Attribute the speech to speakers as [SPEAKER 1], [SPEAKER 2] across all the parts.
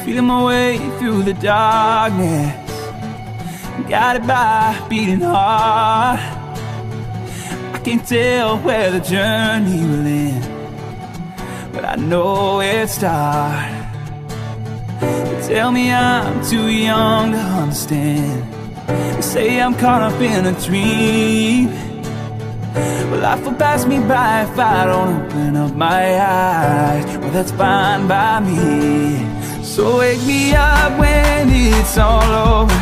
[SPEAKER 1] feeling my way through the darkness, guided by a beating heart. I can't tell where the journey will end, but I know it starts. They tell me I'm too young to understand. They say I'm caught up in a dream. Well, life will pass me by if I don't open up my eyes. Well, that's fine by me. So wake me up when it's all over,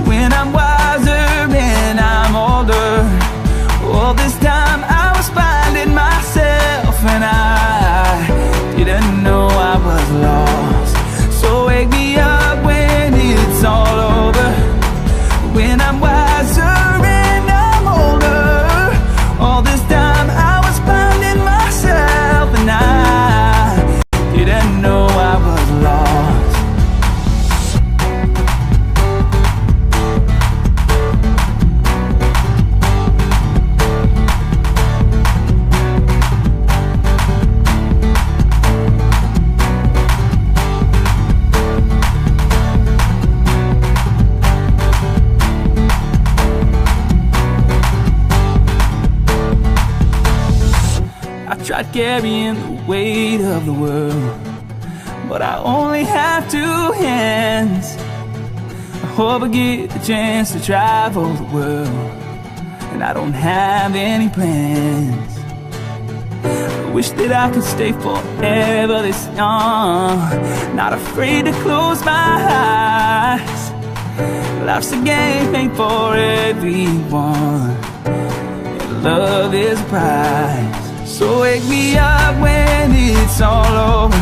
[SPEAKER 1] when I'm wiser and I'm older. All this time I was finding myself, and I didn't know I was lost. So wake me up when it's all over, when I'm wiser and I'm older. All this time I was finding myself, and I didn't know I was lost. Tried carrying the weight of the world, but I only have two hands. I hope I get the chance to travel the world, and I don't have any plans. I wish that I could stay forever this young, not afraid to close my eyes. Life's a game ain't for everyone, and love is a prize. So wake me up when it's all over,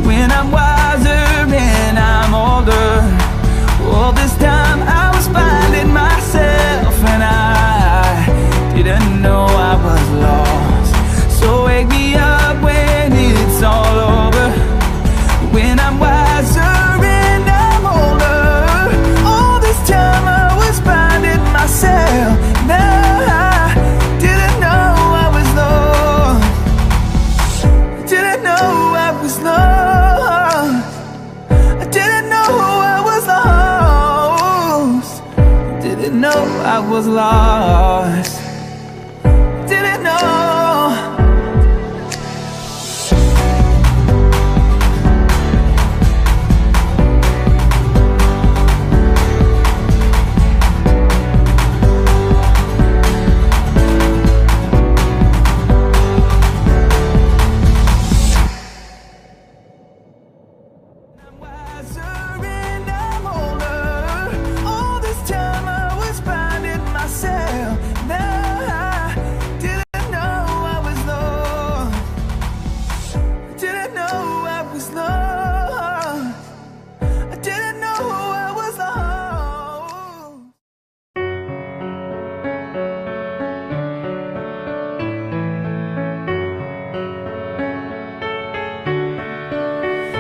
[SPEAKER 1] when I'm wiser and I'm older. All this time I was finding myself, and I didn't know I was lost. So wake me up when it's all over, when I'm wiser and I'm older. All this time I was finding myself, now I didn't know I was lost. Didn't know I was lost. I didn't know I was lost. Didn't know I was lost. Didn't know.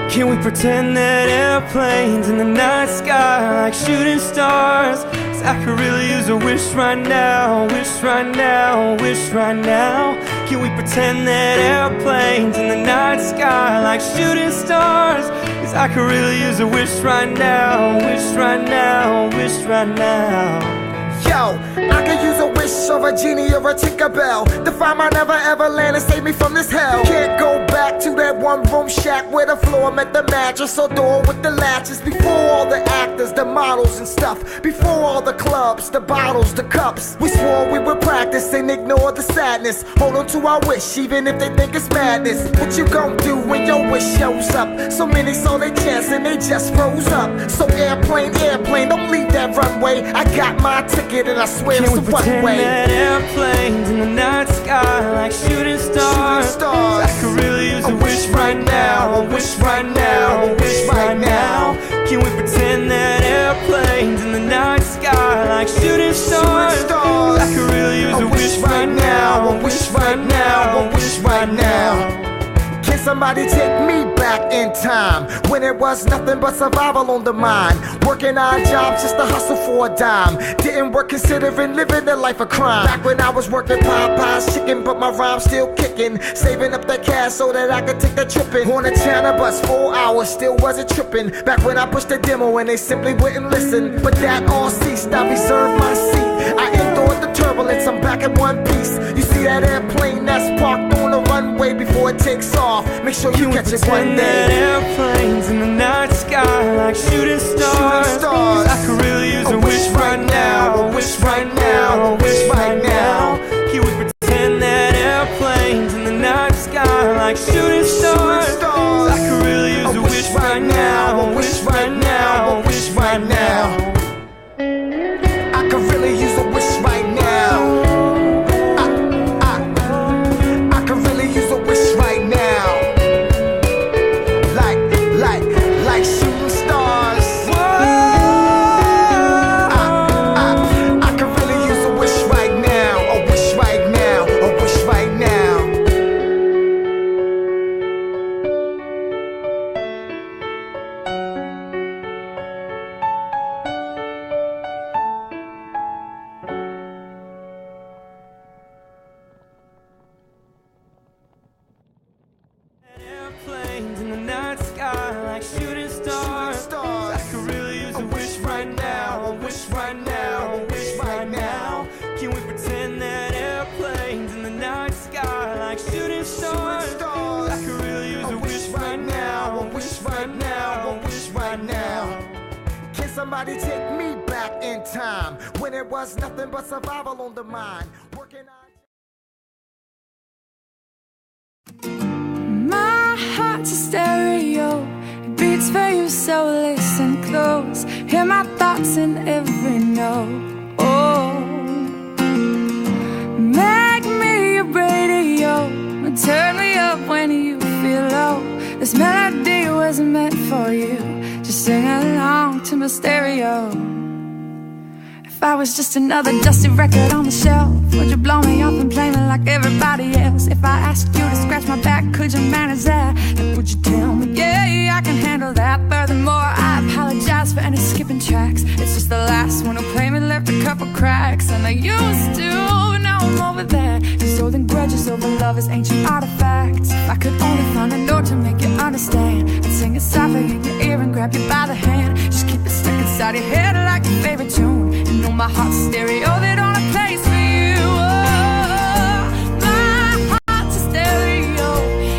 [SPEAKER 2] Can we pretend that airplanes in the night sky like shooting stars? 'Cause I could really use a wish right now, wish right now, wish right now. Can we pretend that airplanes in the night sky like shooting stars? 'Cause I could really use a wish right now, wish right now, wish right now.
[SPEAKER 3] Yo, I could use a wish or a genie or a Tinkerbell to find my never ever land and save me from this hell. Can't go back to that one room shack where the floor met the mattress or door with the latches. Before all the actors, the models and stuff, before all the clubs, the bottles, the cups. We swore we would practice and ignore the sadness. Hold on to our wish even if they think it's madness. What you gon' do when your wish shows up? So many saw their chance and they just froze up. So airplane, airplane, don't leave that runway. I got my ticket and I swear it's the one way.
[SPEAKER 2] That airplanes in the night sky like shooting stars. I could really use a wish right now, a wish right now, a wish right now. Can we pretend that airplanes in the night sky like shooting stars? I could really use a wish right now, a wish right now, a wish right now.
[SPEAKER 3] Can somebody take me back in time, when it was nothing but survival on the mind. Working odd jobs just to hustle for a dime. Didn't work considering living the life of crime. Back when I was working Popeye's chicken, but my rhyme's still kicking. Saving up that cash so that I could take the trippin'. On a China bus, 4 hours, still wasn't tripping. Back when I pushed the demo and they simply wouldn't listen. But that all ceased, I reserved my seat. I endured the turbulence, I'm back in one piece. You see that airplane that's parked on the runway before it takes off? Make sure you catch it one day.
[SPEAKER 2] Airplanes in the night sky like shooting stars. I could really use a wish right now. A wish right now. A wish right now. Can we pretend that airplanes in the night sky like shooting stars? I could really use a wish right now. A wish right now. A wish right now.
[SPEAKER 3] I could really use a wish right now. I could really use a wish right now. Like shooting stars. I could really use a wish right now. A wish right now. A wish right now.
[SPEAKER 2] Airplanes in the night sky like shooting stars. I could really use a wish right now. A wish right now. A wish right now. Can we pretend that airplanes in the night sky like shooting stars? I could really use a wish right now. A wish right now. A wish right now.
[SPEAKER 3] Can somebody take me back in time, when it was nothing but survival on the mind? Working on
[SPEAKER 4] My heart's a stereo, it beats for you, so listen close. Hear my thoughts in every note. Oh, make me your radio, turn me up when you feel low. This melody was meant for you, just sing along to my stereo. If I was just another dusty record on the shelf, would you blow me up and play me like everybody else? If I asked you to scratch my back, could you manage that? Then would you tell me, yeah, I can handle that? Furthermore, I apologize for any skipping tracks. It's just the last one who played me left a couple cracks, and I used to, but now I'm over that. Just holding grudges over love as ancient artifacts. If I could only find a note to make you understand, I'd sing it softly in your ear and grab you by the hand. Just keep it stuck inside your head like your favorite tune. You know my heart's a stereo that only plays for you. Oh, my heart's a stereo,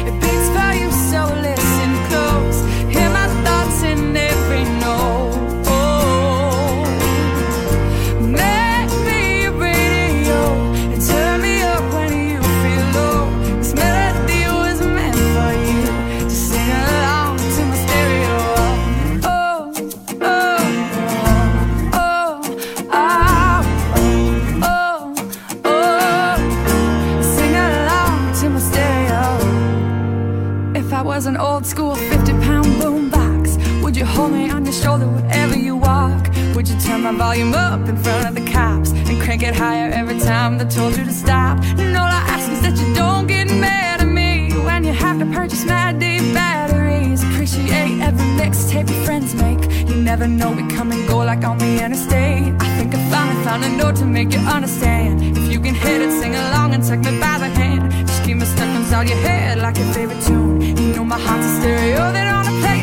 [SPEAKER 4] it beats for you, so listen close. Hear my thoughts in every note. Oh, make me a radio and turn me up when you feel low. This melody was meant for you, just sing along to my stereo. Oh, oh, oh, sing along to my stereo. If I was an old school 50-pound boombox, would you hold me on your shoulder wherever you walk? Would you turn my volume up in front of the cops and crank it higher every time they told you to stop? And all I ask is that you don't get mad at me when you have to purchase Mad D batteries. Appreciate every mixtape your friends make. You never know, we come and go like on the interstate. I think I finally found a note to make you understand. If you can hit it, sing along and take me by the hand. Just keep me stuck inside your head like your favorite tune. You know my heart's a stereo that on a play